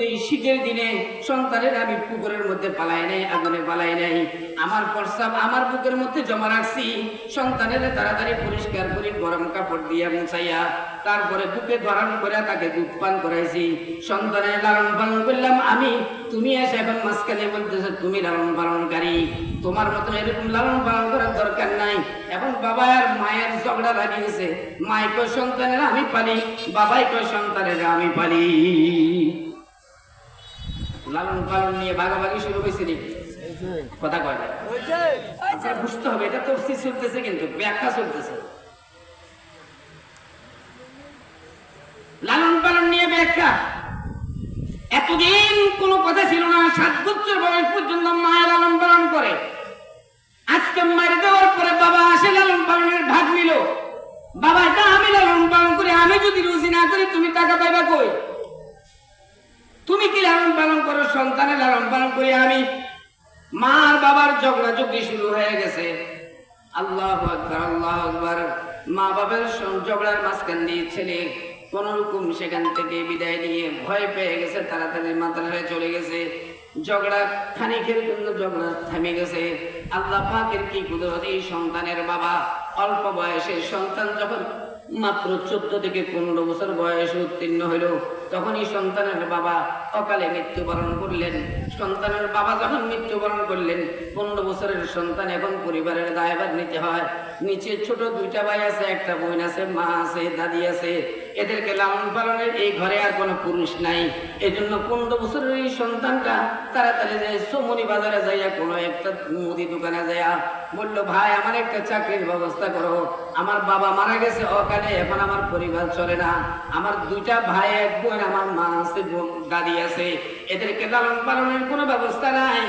কিন্তু এই শীতের দিনে সন্তানের আমি পুকুরের মধ্যে পালাই নাই, আগুনে পালাই নাই, আমার প্রস্রাব আমার বুকের মধ্যে জমা রাখছি। সন্তানের তাড়াতাড়ি পরিষ্কার করে গরম কাপড় দিয়ে মুছাইয়া তারপরে বুকে ধরান করে তাকে দুধ পান করাইছি। সন্তানের লালন পালন করলাম আমি, তুমি এসে এখন মাঝখানে বলতেছো তুমি লালন পালনকারী, তোমার মতন এরকম লালন পালন করার দরকার নাই। এখন বাবা আর মায়ের ঝগড়া লাগিয়েছে, মাই কয় সন্তানের আমি পালি, বাবাই কয় সন্তানের আমি পালি। লালন পালন নিয়ে ভাগাভাগি শুরু হয়েছে নি, কথা কয় না, আচ্ছা বুঝতে হবে এটা তফসিল চলতেছে, কিন্তু ব্যাখ্যা চলতেছে। লালন পালন নিয়ে ব্যাখ্যা। এতদিন কোনো কথা ছিল না, 7 বছর বয়স পর্যন্ত মায়ের লালন পালন করে। আজকে মারি দেওয়ার পরে বাবা আসে লালন পালনের ভাগ নিল। বাবা এটা আমি লালন পালন করি, আমি যদি রুজি না করি তুমি টাকা পাইবা কই? তুমি কি লালন পালন করো? সন্তানের লালন পালন করি আমি। মা আর বাবার ঝগড়া ঝগড়ি শুরু হয়ে গেছে। আল্লাহু আকবার, আল্লাহু আকবার। মা বাবার ঝগড়ার মাঝখান দিয়ে ছেলে কোন রকম সেখান থেকে বিদায় নিয়ে ভয় পেয়ে গেছে, তাড়াতাড়ি মাদ্রাসায় চলে গেছে। ঝগড়া খানিকের জন্য ঝগড়া থেমে গেছে। আল্লাহ পাকের কি কুদরত, এই সন্তানের বাবা অল্প বয়সে, সন্তান যখন মাত্র 14 থেকে 15 বছর বয়সে উত্তীর্ণ হইল, তখনই সন্তানের বাবা অকালে মৃত্যুবরণ করলেন। সন্তানের বাবা যখন মৃত্যুবরণ করলেন, 15 বছরের সন্তান, এখন পরিবারের দায়ভার নিতে হয়। নিচে ছোট 2টা ভাই আছে, একটা বোন আছে, মা আছে, দাদি আছে, এদেরকে লালন পালনের এই ঘরে আর কোনো পুরুষ নাই। এই জন্য 15 বছরের এই সন্তানটা তাড়াতাড়ি যায় সোমনি বাজারে যাইয়া কোনো একটা মুদি দোকানে যাইয়া বলল, ভাই আমার একটা চাকরির ব্যবস্থা করো, আমার বাবা মারা গেছে অকালে, এখন আমার পরিবার চলে না, আমার 2টা ভাই, এক বোন, আমার মা আছে, দাদি আছে, এদেরকে লালন পালনের কোনো ব্যবস্থা নাই,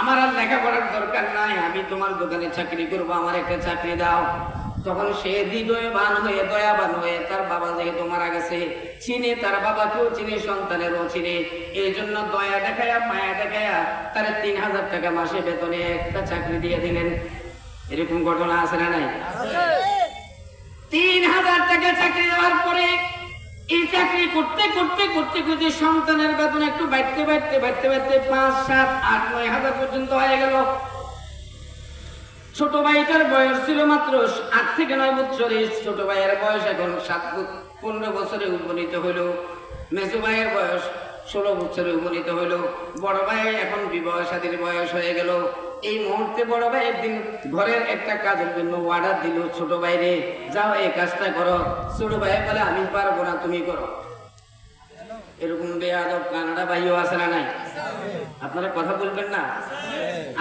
আমার আর লেখাপড়ার দরকার নাই, আমি তোমার দোকানে চাকরি করবো, আমার একটা চাকরি দাও। তখন সে হৃদয়বান হয়ে, দয়াবান হয়ে, তার বাবা যেহেতু মারা গেছে চিনে, তার বাবাকেও চিনে, সন্তানেরও চিনে, এই জন্য দয়া দেখায়া মায়া দেখায়া তার 3000 টাকা মাসে বেতনে একটা চাকরি দিয়ে দিলেন। এরকম ঘটনা আছে না নাই? 3000 টাকা চাকরি দেওয়ার পরে এই চাকরি করতে করতে করতে করতে সন্তানের বেতন একটু বাড়তে বাড়তে বাড়তে বাড়তে 5, 7, 8, 9 হাজার পর্যন্ত হয়ে গেল। ছোট ভাইটার বয়স ছিল মাত্র 8 থেকে 9 বছর। এই ছোট ভাইয়ের বয়স এখন 15 বছরে উপনীত হইল। মেজো ভাইয়ের বয়স 16 বছরে উপনীত হইল। বড় ভাই এখন বিবাহ শাদীর বয়স হয়ে গেল। এই মুহূর্তে বড় ভাই একদিন ঘরের একটা কাজের জন্য অর্ডার দিল, ছোট ভাইরে যাও এই কাজটা করো। ছোট ভাই বলে আমি পারবো না, তুমি করো। এরকম বেয়াদব কানাডা ভাইও আছে না নাই? আপনারা কথা বলবেন না?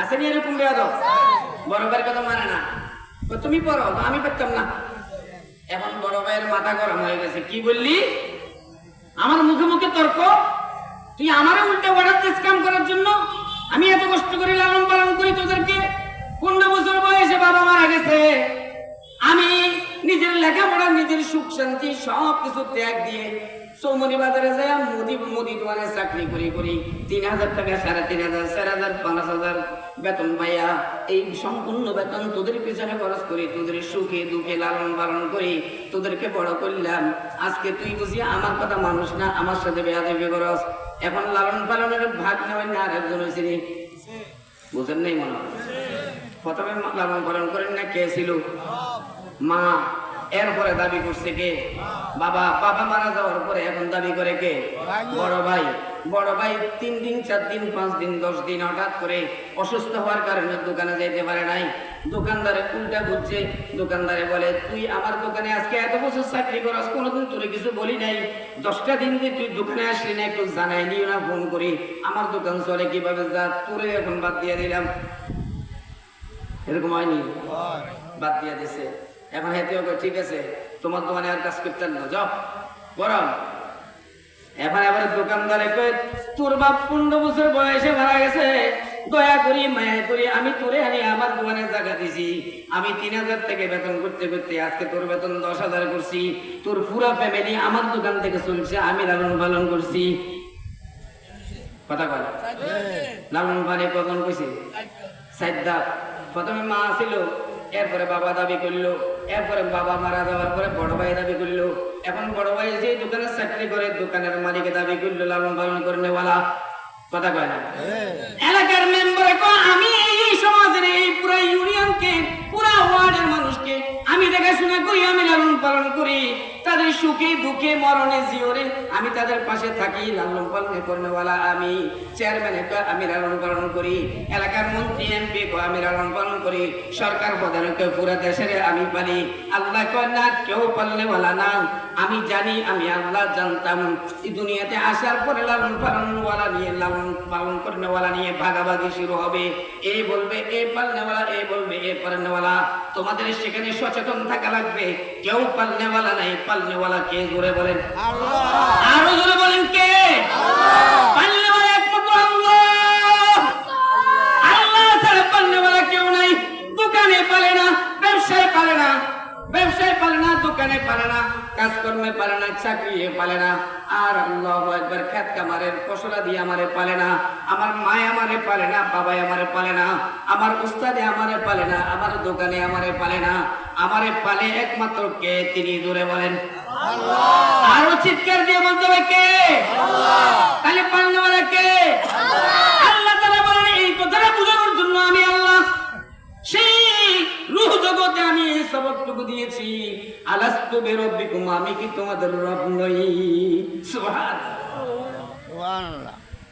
আসেনি এরকম বেয়াদব? বড় ভাইয়ের কথা মানে না, তুমি পড়ো, আমি পারতাম না। এখন বড় ভাইয়ের মাথা গরম হয়ে গেছে, কি বললি? আমার মুখে মুখে তর্ক, তুই আমারও উল্টে অর্ডার দিস কাম করার জন্য? আমি এত কষ্ট করে লালন পালন করি তোদেরকে, 15 বছর বয়সে বাবা মারা গেছে, আমি নিজের লেখাপড়া, নিজের সুখ শান্তি সব কিছু ত্যাগ দিয়ে সৌমনি বাজারে যায় মুদি দোকানে চাকরি করি 3000 টাকা, 3500, 4000, 5000 বেতন পাইয়া এই সম্পূর্ণ বেতন তোদের পিছনে খরচ করি, তোদের সুখে দুঃখে লালন পালন করি, তোদেরকে বড় করলাম। আজকে তুই বুঝি আমার কথা মানুষ না, আমার সাথে বেয়াদবি করস। এখন লালন পালনের ভাগ নেবেন না, আর একজন হয়েছে নি, বুঝেন নাই মনে হয়? প্রথমে লালন পালন করেন না কে ছিল? মা। এরপরে দাবি করছে কে? বাবা। বাবা মারা যাওয়ার পরে এখন দাবি করে কে? বড় ভাই। বড় ভাই 3 দিন, 4 দিন, 5 দিন, 10 দিন হঠাৎ করে অসুস্থ হওয়ার কারণে দোকানে যেতে পারে নাই। দোকানদারে উল্টা বুঝছে, দোকানদারে বলে, তুই আমার দোকানে আজকে এত বছর চাকরি করস, কোনোদিন তোরে কিছু বলি নাই, 10টা দিন যে তুই দোকানে আসলি না, একটু জানাই নিও না ফোন করি, আমার দোকান চলে কিভাবে, যা তোরে এখন বাদ দিয়ে দিলাম। এরকম হয়নি? বাদ দিয়ে দিছে। এখন হেতেও ঠিক আছে, তোমার দোকানে আর কাজ করতেন না, যাও গরম। এখন এবারে দোকানদারে কয়ে, তোর বাপ 15 বছর বয়সে মারা গেছে, দয়া করি মায়া করি আমি তোরে আনি আমার দোকানে জায়গা দিছি, আমি 3000 থেকে বেতন করতে করতে আজকে তোর বেতন 10,000 করছি, তোর পুরা ফ্যামিলি আমার দোকান থেকে চলছে, আমি লালন পালন করছি। কথা কয় লালন পালন কখন কইছি? সাইদা। প্রথমে মা ছিল, এরপরে বাবা দাবি করলো, এরপরে বাবা মারা যাওয়ার পরে বড় ভাই দাবি করলো, এখন বড় ভাই যে দোকানে চাকরি করে দোকানের মালিকে দাবি করলো লালন পালন করেনেওয়ালা। কথা কয় না? এলাকার মেম্বারে কয় আমি এই সমাজের এই পুরো ইউনিয়নকে পুরো ওয়ার্ডের মানুষকে আমি দেখাশোনা করি, আমি লালন পালন করি, তাদের সুখে দুঃখে মরণে জিওরে আমি তাদের পাশে থাকি, লালন পালন করেনেওয়ালা আমি। চেয়ারম্যানে কয় আমি লালন পালন করি, এলাকার মন্ত্রী এমপি কয় আমি লালন পালন করি, সরকার প্রধান কয় পুরো দেশের আমি পালি। আল্লাহ কয় না, কেউ পালনেওয়ালা না, আমি জানি, আমি আল্লাহ জানতাম। এই দুনিয়াতে আসার পরে লালন পালনওয়ালা নিয়ে লালন পালন করেনেওয়ালা নিয়ে ভাগাভাগি শুরু হবে। এই বলবে এ পালনেওয়ালা, এ বলবে এ পালনেওয়ালা। তোমাদের সেখানে সচেতন থাকা লাগবে। কেউ পালনেওয়ালা নাই, পালনেওয়ালা কে? জোরে বলেন আল্লাহ। আরো জোরে বলেন কে? পালনেওয়ালা একমাত্র আল্লাহ। আল্লাহ ছাড়া পালনেওয়ালা কেউ নাই। দোকানে পালে না, ব্যবসায় পালে না, ব্যবসায় পালে না, দোকানে পালে না, কাজকর্মে পালে না, চাকরি পালে না। আর আল্লাহু আকবার, খেত কামারের ফসলা দিয়ে আমারে পালে না, আমার মায় আমারে পালে না, বাবাই আমারে পালে না, আমার উস্তাদে আমারে পালে না, আমার দোকানে আমারে পালে না। আমারে পালে একমাত্র কে? তিনি। জোরে বলেন আল্লাহ। আরো চিৎকার দিয়ে বলতে হবে কে? আল্লাহ। তাহলে পালনেওয়ালা কে? আল্লাহ তাআলা বলেন এই কথাটা বোঝানোর জন্য আমি আল্লাহ সেই রূহ জগতে আমি এই সবকটুকু দিয়েছি। আলাস্তু বিরব্বিকুম, আমি কি তোমাদের রব নই? সুবহানাল্লাহ।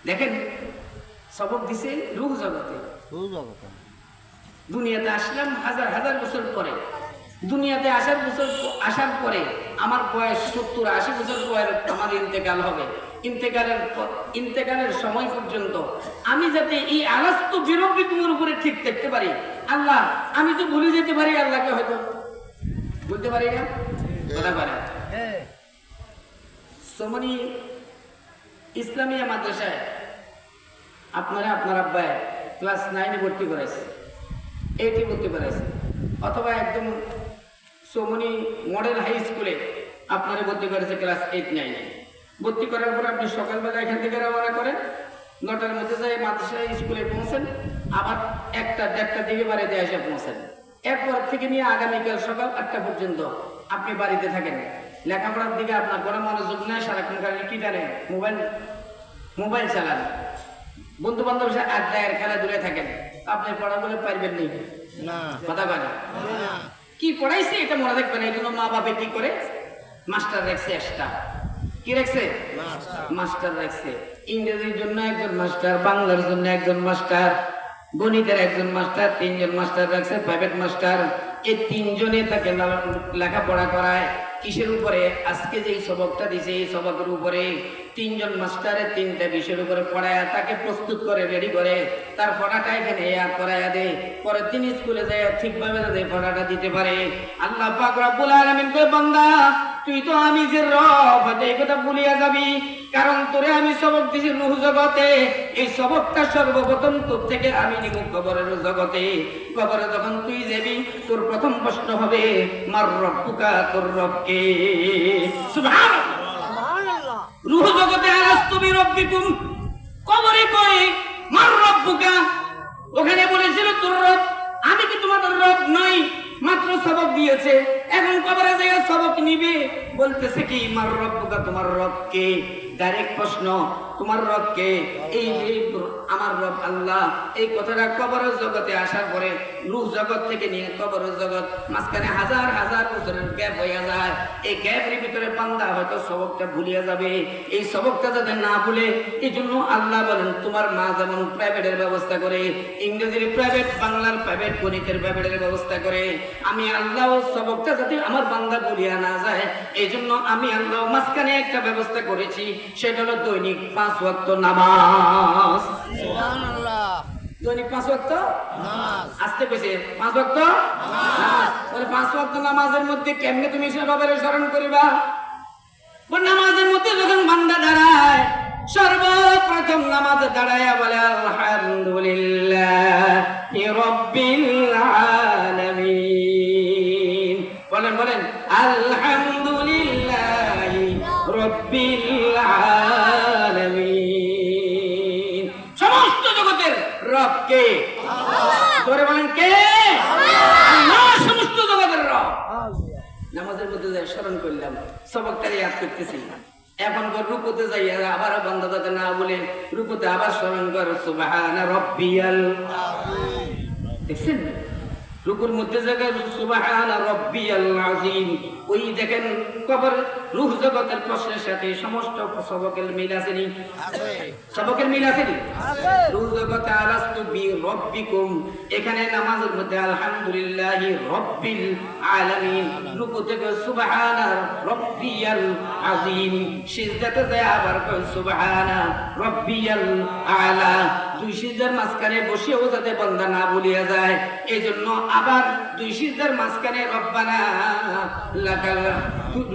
দেখেন সবক দিছে রূহ জগতে। দুনিয়াতে আসলাম হাজার হাজার বছর পরে। দুনিয়াতে আসার পরে আমার বয়স 70-80 বছর পরে আমার ইন্তেকাল হবে। ইন্তেকালের সময় পর্যন্ত আমি যাতে এই আলাস্তু বিরব্বিকুমের উপরে ঠিক থাকতে পারি। আল্লাহ, আমি তো ভুলে যেতে পারি, আল্লাহকে হয়তো বলতে পারি না। কথা পারে সোমনি ইসলামিয়া মাদ্রাসায় আপনারা আপনার আব্বায় ক্লাস 9-এ ভর্তি করাইছে, 8-এ ভর্তি করাইছে, অথবা একদম সোমনি মডেল হাই স্কুলে আপনারা ভর্তি করেছে ক্লাস 8-9-এ। ভর্তি করার পর আপনি সকালবেলা এখান থেকে রওনা করেন, 9টার মধ্যে যাই মাদ্রাসায় স্কুলে পৌঁছেন, আবার 1টা-1:30 দিকে বাড়িতে এসে পৌঁছেন। এরপর থেকে নিয়ে আগামীকাল সকাল 8টা পর্যন্ত আপনি বাড়িতে থাকেন। লেখাপড়ার দিকে আপনার কোনো মনোযোগ নেই, সারাক্ষণ খালি কি জানেন? মোবাইল চালান, বন্ধু বান্ধব সাথে আড্ডায় খেলাধুলায় থাকেন। আপনি পড়াগুলো পারবেন না। কথা বলে কি পড়াইছে এটা মনে রাখবেন। এই জন্য মা বাপে কি করে? মাস্টার রাখছে এক্সট্রা। কি রাখছে? মাস্টার রাখছে। ইংরেজির জন্য একজন মাস্টার, বাংলার জন্য একজন মাস্টার, গণিতের একজন মাস্টার, 3জন মাস্টার রাখছে, প্রাইভেট মাস্টার। এই 3জনে তাকে লেখাপড়া করায়। কিসের উপরে? আজকে যে সবকটা দিছে এই সবকের উপরে 3জন মাস্টারে 3টা বিষয়ের উপরে পড়ায় তাকে প্রস্তুত করে রেডি করে তার পড়াটা এখানে করাইয়া দেয়। পরে তিনি স্কুলে যায় ঠিকভাবে যাতে পড়াটা দিতে পারে। আল্লাহ পাক রব্বুল আলামিন কয়, বান্দা তুই তো আমি যে রব এই কথা ভুলিয়া যাবি, কারণ তোরে আমি সবক দিছি রূহ জগতে। এই সবকটা সর্বপ্রথম তোর থেকে আমি নিব কবরের জগতে। কবরে যখন তুই যাবি তোর প্রথম প্রশ্ন হবে মার রব্বুকা, তোর রব কে? সুবহানাল্লাহ। রূহ জগতে আলাস্তু বিরব্বিকুম, কবরে কয় মার রব্বুকা। ওখানে বলেছিল তোর রব, আমি কি তোমাদের রব নই? মাত্র সবক দিয়েছে, এখন কবরে যায় সবক নিবে, বলতেছে কি মার রব্বুকা, তোমার রব কে? ডাইরেক্ট প্রশ্ন, তোমার রব কে? এই আমার রব আল্লাহ। এই কথাটা কবরের জগতে আসার পরে রূহ জগৎ থেকে নিয়ে কবরের জগৎ মাঝখানে হাজার হাজার বছরের গ্যাপ হয়ে যায়। এই গ্যাপের ভিতরে বান্দা হয়তো সবকটা ভুলিয়ে যাবে। এই সবকটা যাতে না ভুলে এই জন্য আল্লাহ বলেন তোমার মা যেমন প্রাইভেটের ব্যবস্থা করে, ইংরেজির প্রাইভেট, বাংলার প্রাইভেট, গণিতের প্রাইভেটের ব্যবস্থা করে, আমি আল্লাহ সবকটা যাতে আমার বান্দা ভুলিয়া না যায় এই জন্য আমি আল্লাহ মাঝখানে একটা ব্যবস্থা করেছি, সেটা হলো দৈনিক 5 ওয়াক্ত নামাজ। সুবহানাল্লাহ। দৈনিক 5 ওয়াক্ত নামাজ। আসতে কইছে 5 ওয়াক্ত নামাজ। তাহলে 5 ওয়াক্ত নামাজের মধ্যে কেমনে তুমি সেভাবে স্মরণ করিবা? নামাজের মধ্যে যখন বান্দা দাঁড়ায় সর্বপ্রথম নামাজে দাঁড়ায়া বলে আলহামদুলিল্লাহি রাব্বিল আলামিন। বলেন আলহামদুলিল্লাহি রাব্বিল আলামিন। সমস্ত জগতের রব কে? আল্লাহ। জোরে বলেন কে? আল্লাহ সমস্ত জগতের রব। নামাজের মধ্যে যাই স্মরণ করলাম, সবকটা ইয়াদ করতেছি। এখন রুকুতে যাই আবার বান্দা যাতে না বলে রুকুতে আবার স্মরণ কর সুবহানা রাব্বিয়াল আযীম। দেখছেন রুকুর মধ্যে জায়গায় সুবহানা রাব্বিয়াল আযীম। ওই দেখেন কবর রূহ জগতের প্রশ্নের সাথে সমস্ত সবকের মিল আছে নি? সবকের মিল আছে নি? রূহ জগতে আলাস্তু বি রাব্বিকুম, এখানে নামাজের মধ্যে আলহামদুলিল্লাহি রাব্বিল আলামিন, রুকু থেকে সুবহানা রাব্বিয়াল আযীম, সিজদাতে যায় আবার কয় সুবহানা রাব্বিয়াল আলা। দুই সিজদার মাঝখানে বসেও যাতে বান্দা না ভুলিয়া যায়, এজন্য আবার দুই সিজদার মাঝখানে রব্বানা লাকাল,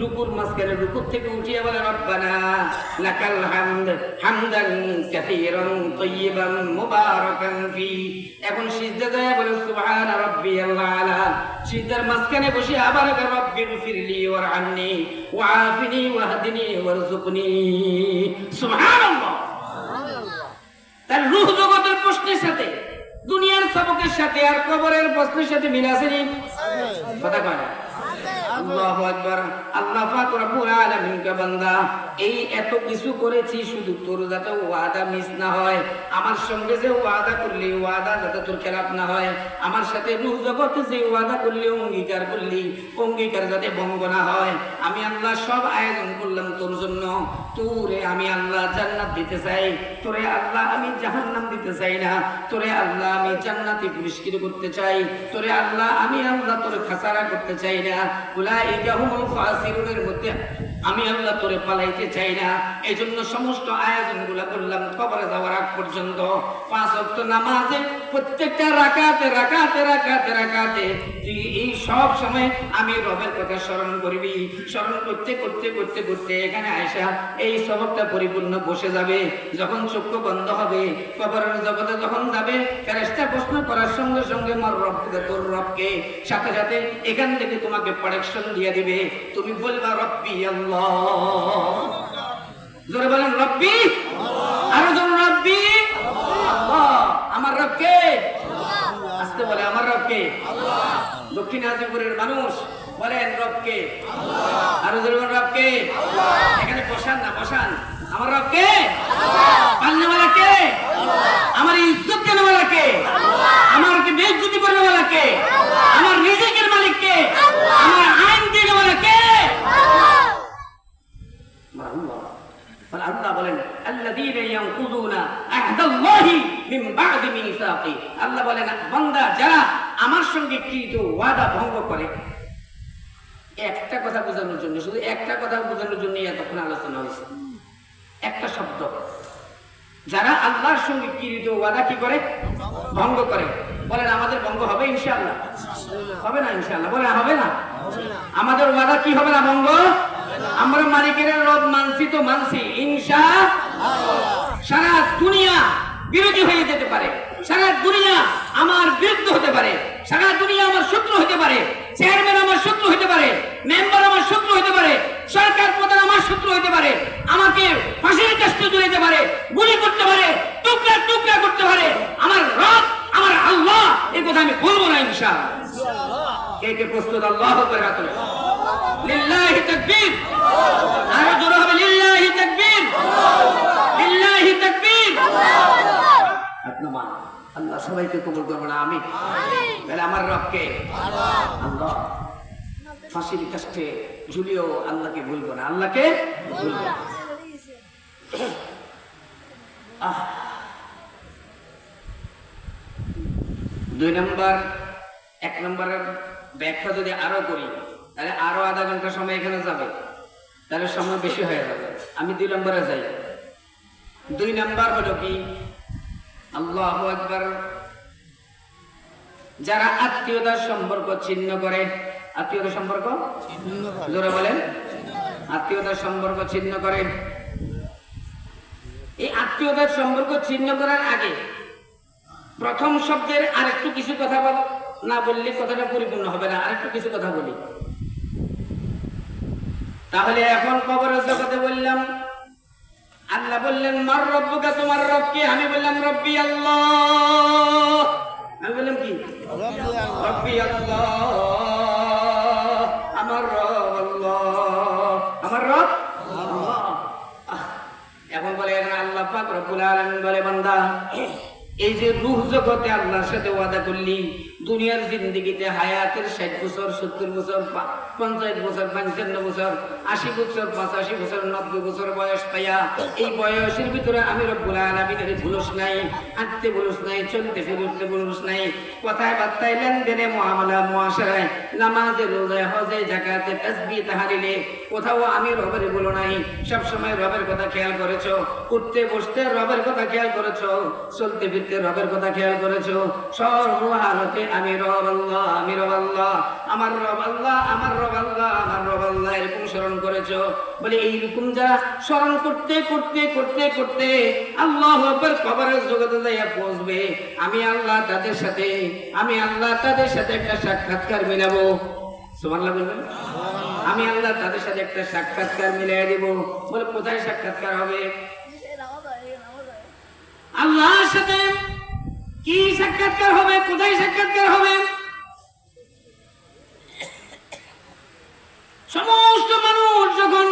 রুকুর মাঝখানে রুকুর থেকে উঠিয়ে বলে রব্বানা লাকাল হামদ হামদান কাসীরান তাইয়িবান মুবারাকান ফি। এখন সিজদা যায় বলে সুবহানা রাব্বিয়াল আলা, সিজদার মাঝখানে বসে আবার রব্বিগফিরলি ওয়ারহামনি ওয়াআফিনি ওয়াহদিনি ওয়ারযুকনি। সুবহানাল্লাহ। তার রূহ জগতের প্রশ্নের সাথে, দুনিয়ার সবকের সাথে আর কবরের প্রশ্নের সাথে মিল আছে নি? কথা কয় না? আল্লাহু আকবার। আল্লাহ পাক রব্বুল আলামিন কে বান্দা এই এত কিছু করেছি শুধু তোর যাতে ওয়াদা মিস না হয়, আমার সঙ্গে যে ওয়াদা করলি ওয়াদা যাতে তোর খেলাপ না হয়, আমার সাথে রূহ জগতে যে ওয়াদা করলি অঙ্গীকার করলি অঙ্গীকার যাতে ভঙ্গ না হয়। আমি আল্লাহ সব আয়োজন করলাম তোর জন্য। তোরে আমি আল্লাহ জান্নাত দিতে চাই, তোরে আল্লাহ আমি জাহান্নাম দিতে চাই না, তোরে আল্লাহ আমি জান্নাতে পুরস্কৃত করতে চাই, তোরে আল্লাহ আমি আল্লাহ তোরে খাসারা করতে চাই না। উলাইকা হুমুল খাসিরুনের মধ্যে আমি আল্লাহ তোরে পালাইতে চাই না। এই জন্য সমস্ত আয়োজনগুলো করলাম কবরে যাওয়ার আগ পর্যন্ত। 5 ওয়াক্ত নামাজে প্রত্যেকটা রাকাতে রাকাতে রাকাতে রাকাতে তুই এই সব সময় আমি রবের কথা স্মরণ করবি। স্মরণ করতে করতে করতে করতে এখানে আয়েশা এই সবকটা পরিপূর্ণ বসে যাবে। যখন চক্ষু বন্ধ হবে কবরের জগতে যখন যাবে, ফেরেশতা প্রশ্ন করার সঙ্গে সঙ্গে মার রবকে, তোর রবকে, সাথে সাথে এখান থেকে তোমাকে প্রোটেকশন দিয়ে দিবে। তুমি বলবা রব্বি আল্লাহ। জোরে বলেন রব্বি, আরো জোরে রব্বি আল্লাহ। আমার রবকে, আস্তে বলে আমার রবকে। দক্ষিণ হাজিপুরের মানুষ বলেন রবকে, আরো জোরে বলেন রবকে। এখানে বসান না, বসান। আমার রবকে, পালনেওয়ালা কে? আমার ইজ্জত দেনেওয়ালা কে? আমাকে বেইজ্জতি করনেওয়ালা কে? আমার রিজিকের মালিক কে? আমার আইন দেনেওয়ালা কে? আল্লাহ বলেন আল্লাযীনা ইয়ানকুযুনা আহদাল্লাহি মিন বা'দি মিসাকি। আল্লাহ বলেন বান্দা যারা আমার সঙ্গে কৃত ওয়াদা ভঙ্গ করে। একটা কথা বোঝানোর জন্য, শুধু একটা কথা বোঝানোর জন্য এতক্ষণ আলোচনা হয়েছে। একটা শব্দ, যারা আল্লাহর সঙ্গে কৃত ওয়াদা কি করে? ভঙ্গ করে। বলেন আমাদের ভঙ্গ হবে ইনশাআল্লাহ? হবে না ইনশাআল্লাহ? বলেন হবে না? আমাদের ওয়াদা কি হবে না? ভঙ্গ। আমরা মালিকের রব মানছি তো মানছি ইনশাআল্লাহ। সারা দুনিয়া বিরোধী হয়ে যেতে পারে, সারা দুনিয়া আমার বিরুদ্ধে হতে পারে, সারা দুনিয়া আমার শত্রু হতে পারে, চেয়ারম্যান আমার শত্রু হতে পারে, মেম্বার আমার শত্রু হতে পারে, সরকার প্রধান আমার শত্রু হতে পারে, আমাকে ফাঁসির কাস্টে ঝুলাতে পারে, গুলি করতে পারে, টুকরা টুকরা করতে পারে, আমার রব আমার আল্লাহ এই কথা আমি বলবো না ইনশাআল্লাহ। কে কে প্রস্তুত? আল্লাহু আকবার। লিল্লাহি তাকবীর। আরো জোরে হবে লিল্লাহি তাকবীর, লিল্লাহি তাকবীর। আপনারা আল্লাহ সবাইকে কবুল করবেন আমিন। তাহলে আমার রবকে আল্লাহ, ফাঁসির কাস্টে ঝুলিয়েও আল্লাহকে ভুলবো না, আল্লাহকে ভুলবো না। 2 নম্বর, 1 নম্বরের ব্যাখ্যা যদি আরো করি তাহলে আরো আধা ঘন্টা সময় এখানে যাবে, তাহলে সময় বেশি হয়ে যাবে। আমি 2 নম্বরে যাই। 2 নম্বর হলো কি? আল্লাহু আকবার। যারা আত্মীয়তার সম্পর্ক ছিন্ন করে, আত্মীয়তার সম্পর্ক জোরে বলেন, আত্মীয়তার সম্পর্ক ছিন্ন করে। এই আত্মীয়তার সম্পর্ক ছিন্ন করার আগে প্রথম শব্দের আরেকটু কিছু কথা না বললে কথাটা পরিপূর্ণ হবে না। আরেকটু কিছু কথা বলি। তাহলে এখন কবরের জগতে বললাম, আল্লাহ বললেন মার রব্বুকা, তোমার রবকে? আমি বললাম রব্বি আল্লাহ। আমি বললাম কি? রব্বি আল্লাহ। আমার রব আল্লাহ পাক রব্বুল আলামিন বলে বান্দা এই যে রূহ জগতে আল্লাহর সাথে ওয়াদা করলি দুনিয়ার জিন্দেগিতে হায়াতের 60 বছর 70 বছর 50 বছর 55 বছর 80 বছর 85 বছর 90 বছর বয়স পাইয়া এই বয়সের ভিতরে আমি রব্বুল আলামিনের ভুলস নাই, আনতে ভুলস নাই, চলতে ফিরতে ভুলস নাই, কথায় বার্তায় লেনদেনে মুআমালা মুআশারায় নামাজে রোজায় হজে যাকাতে তাসবিহ তাহলিলে কোথাও আমি রবের বলো নাই। সব সময় রবের কথা খেয়াল করেছো, উঠতে বসতে রবের কথা খেয়াল করেছো, চলতে ফিরতে রবের কথা খেয়াল করেছো, সর্বহালতে আমি রব আল্লাহ, আমি রব আল্লাহ, আমার রব আল্লাহ, আমার রব আল্লাহ, আমার রব আল্লাহ এরকম স্মরণ করেছো। বলে এইরকম যারা স্মরণ করতে করতে করতে করতে আল্লাহু আকবার কবরের জগতে যাইয়া পৌঁছবে, আমি আল্লাহ তাদের সাথে একটা সাক্ষাৎকার মিলাবো। সুবহানাল্লাহ বলবেন। আমি আল্লাহ তাদের সাথে একটা সাক্ষাৎকার মিলাই দিব। বলে কোথায় সাক্ষাৎকার হবে? আল্লাহর সাথে কি সাক্ষাৎকার হবে? কোথায় সাক্ষাৎকার হবে? সমস্ত মানুষ যখন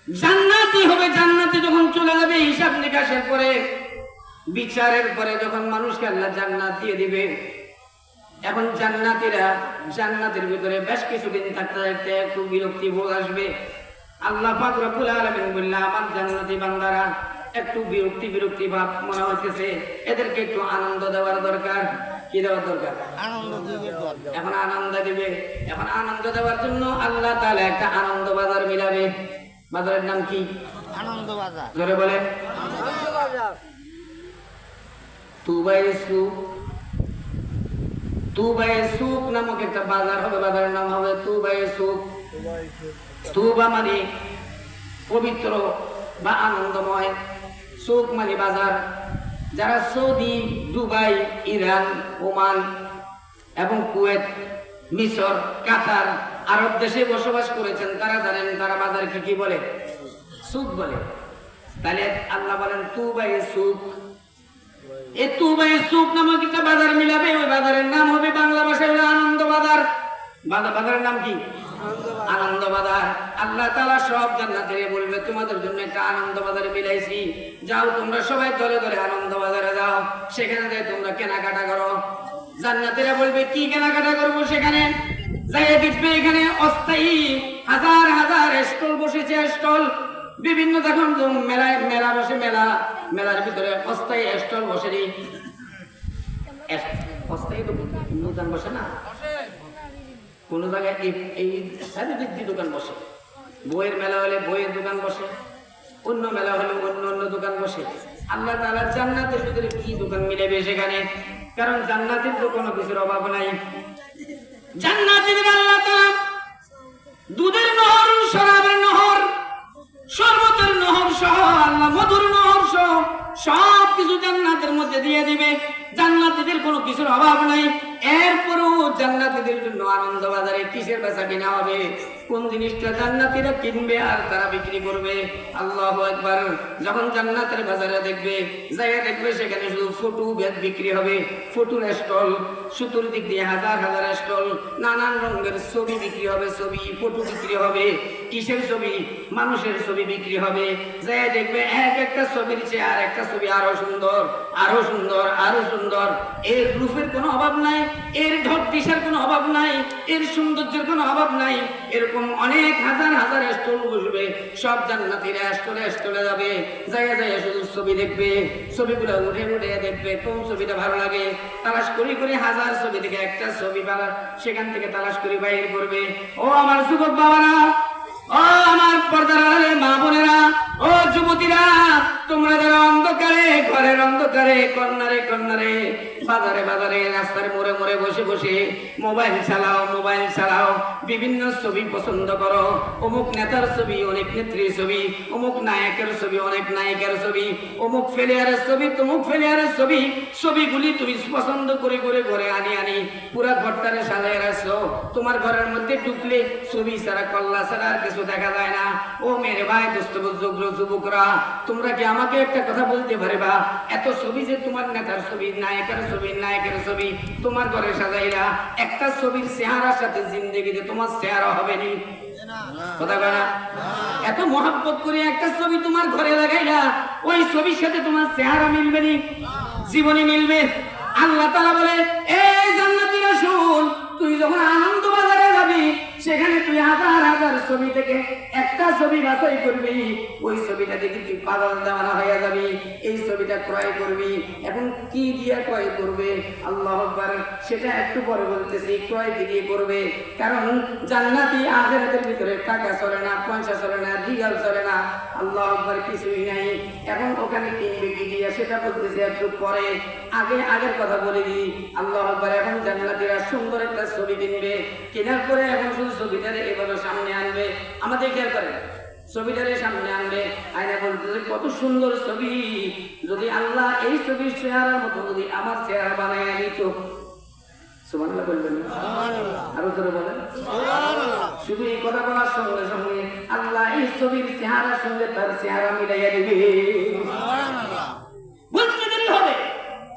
জান্নাতি হবে, জান্নাতে যখন চলে যাবে, হিসাব নিকাশের পরে বিচারের পরে যখন মানুষকে আল্লাহ জান্নাত দিয়ে দিবে, এখন জান্নাতীরা জান্নাতের ভিতরে বেশ কিছুদিন থাকতে থাকতে একটু বিরক্তি বোধ আসবে। আল্লাহ পাক রব্বুল আলামিন বললেন আমার জান্নাতি বান্দারা একটু বিরক্তি ভাব মনে হচ্ছে, এদেরকে একটু আনন্দ দেওয়ার দরকার। কি দেওয়ার দরকার? এখন আনন্দ দিবে। এখন আনন্দ দেওয়ার জন্য আল্লাহ তাআলা একটা আনন্দ বাজার মিলাবে। বাজারের নাম কি? আনন্দ বাজার। জোরে বলেন। আনন্দ বাজার। তুবায়ে সুক নামক একটা বাজার হবে, বাজারের নাম হবে তুবায়ে সুক। তুবা মানে পবিত্র বা আনন্দময়, সুক মানে বাজার। যারা সৌদি, দুবাই, ইরান, ওমান এবং কুয়েত, মিশর, কাতার, আরব দেশে বসবাস করেছেন তারা জানেন তারা বাজারকে কি বলে? সুক বলে। তাহলে আল্লাহ বলেন তুবায়ে সুক। এই তুবায়ে সুক নামক একটা বাজার মিলাবে, ওই বাজারের নাম হবে বাংলা ভাষায় আনন্দ বাজার। বাজারের নাম কি? আনন্দ বাজার। আল্লাহ তাআলা সব জান্নাতীরে বলবে তোমাদের জন্য একটা আনন্দ বাজারে মিলাইছি, যাও তোমরা সবাই দলে দলে আনন্দ বাজারে যাও, সেখানে যাই তোমরা কেনাকাটা করো। জান্নাতীরা বলবে কি কেনাকাটা করবো? সেখানে যাই দেখবে এখানে অস্থায়ী হাজার হাজার স্টল বসেছে, স্টল বিভিন্ন যখন মেলা বসে, মেলার ভিতরে অস্থায়ী স্টল বসেনি, অস্থায়ী দোকান বসে না, কোন জায়গায় এই দোকান বসে। বইয়ের মেলা হলে বইয়ের দোকান বসে, অন্য মেলা হলে অন্য দোকান বসে। আল্লাহ তাআলা জান্নাতের ভিতরে কি দোকান মিলাবে সেখানে? কারণ জান্নাতের তো কোনো কিছুর অভাব নাই। জান্নাতীদের আল্লাহ তাআলা দুধের নহর, শরাবের নহর, শরবতের নহর সহ, আল্লাহ মধুর নহর সহ সব কিছু জান্নাতের মধ্যে দিয়ে দিবে। জান্নাতীদের কোনো কিছুর অভাব নাই। এরপরও জান্নাতীদের জন্য আনন্দ বাজারে কিসের বেচা কিনা হবে? কোন জিনিসটা জান্নাতীরা কিনবে আর তারা বিক্রি করবে? আল্লাহু আকবার। যখন জান্নাতের বাজারে দেখবে, জায়গা দেখবে সেখানে শুধু ফটো বিক্রি হবে, ফটোর স্টল, সুতোর দিক দিয়ে হাজার হাজার স্টল, নানান রঙের ছবি বিক্রি হবে, ছবি ফটো বিক্রি হবে। কিসের ছবি? মানুষের ছবি বিক্রি হবে। জায়গা দেখবে এক একটা ছবির চেয়ে আর একটা ছবি আরো সুন্দর, আরো সুন্দর, আরো সুন্দর। এর রূপের কোনো অভাব নাই, এর ঢট দিশার কোনো অভাব নাই, এর সৌন্দর্যের কোনো অভাব নাই। এরকম অনেক হাজার হাজার স্টল বসবে, সব জান্নাতীরা স্টলে যাবে, জায়গা জায়গা শুধু ছবি দেখবে, ছবিগুলো উঠে উঠে দেখবে কোন ছবিটা ভালো লাগে। তালাশ করে হাজার ছবি দেখে একটা ছবি সেখান থেকে তালাশ করে বাইরে করবে। ও আমার যুবক বাবারা, ও আমার পর্দার আড়ালের মা বোনেরা, ও যুবতীরা, তোমরা যারা অন্ধকারে, ঘরের অন্ধকারে, কর্নারে কর্নারে, বাজারে বাজারে, রাস্তার মোড়ে মোড়ে বসে বসে মোবাইল চালাও, বিভিন্ন ছবি পছন্দ করো, অমুক নেতার ছবি, অনেক নেত্রীর ছবি, অমুক নায়কের ছবি, অনেক নায়িকার ছবি, অমুক ফেলিয়ারের ছবি, তমুক ফেলিয়ারের ছবি, ছবিগুলি তুমি পছন্দ করে করে ঘরে আনি পুরা ঘরটারে সাজায় রাখছো। তোমার ঘরের মধ্যে ঢুকলে ছবি ছাড়া, কল্লা ছাড়া আর কিছু দেখা যায় না। ও মেরে ভাই, দোস্ত যুবকরা, তোমরা কি আমাকে একটা কথা বলতে পারবা? এত ছবি যে তোমার নেতার ছবি, নায়কের ছবি তোমার ঘরে সাজাইরা, একটা ছবির চেহারার সাথে জিন্দেগিতে তোমার চেহারা হবে নি? কথা কয় না? এত মহব্বত করে একটা ছবি তোমার ঘরে লাগাইলা, ওই ছবির সাথে তোমার চেহারা মিলবে নি, জীবনে মিলবে। আল্লাহ তাআলা বলে, এই জান্নাতীরা শুন, তুই যখন আনন্দ বাজারে যাবি, সেখানে তুই হাজার হাজার ছবি থেকে একটা ছবি বাছাই করবি, ওই ছবিটা দেখে তুই পাগল দেওয়ানা হয়ে যাবি, এই ছবিটা ক্রয় করবি। এখন কি দিয়ে ক্রয় করবে? আল্লাহু আকবার, সেটা একটু পরে বলতেছি। ক্রয় দিয়ে করবে, কারণ জান্নাতি আখিরাতের ভিতরে টাকা চলে না, পয়সা চলে না, রিয়াল চলে না, আল্লাহু আকবার, কিছুই নাই। এখন ওখানে কিনবে কি দিয়ে সেটা বলতেছি একটু পরে। আগের কথা বলে দিই। আল্লাহু আকবার, এখন জান্নাতীরা সুন্দর একটা ছবি কিনবে, কেনার পরে এখন শুধু ছবিটারে এভাবে সামনে আনবে। আমাদের খেয়াল করেন, ছবিটারে সামনে আনবে, আয়না বলতেছে কত সুন্দর ছবি, যদি আল্লাহ এই ছবির চেহারার মতো যদি আমার চেহারা বানায় দিত। সুবহানাল্লাহ বলবেন, আরো ধরে বলেন সুবহানাল্লাহ। শুধু এই কথা বলার সঙ্গে সঙ্গে আল্লাহ এই ছবির চেহারার সঙ্গে তার চেহারা মিলাইয়া দিবে। সুবহানাল্লাহ, বলতে দেরি হবে,